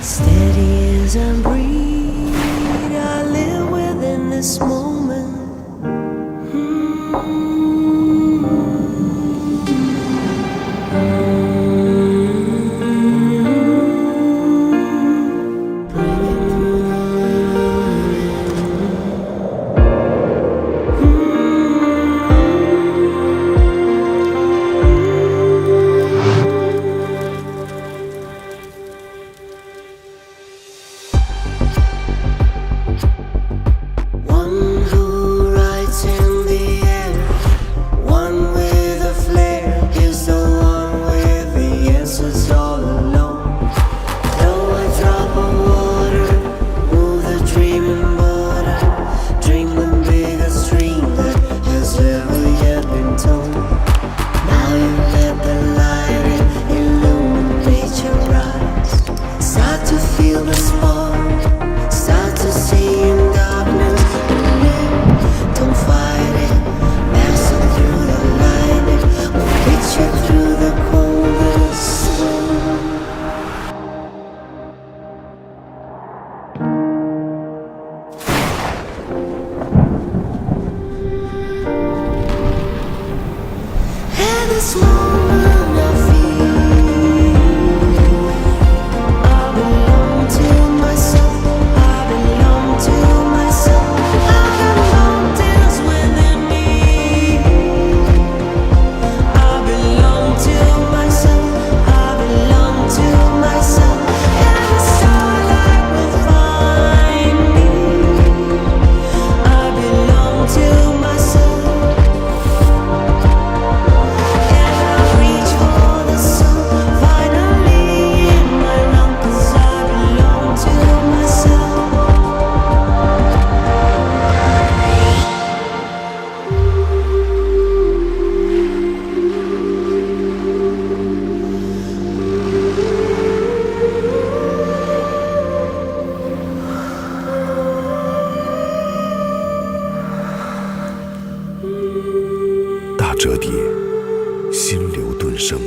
Steady as I breathe, I live within this moment. This moment I feel I belong to myself. I belong to myself. I got mountains within me. I belong to myself. I belong to myself. And the starlight will find me. I belong to myself.大折叠，心流顿生。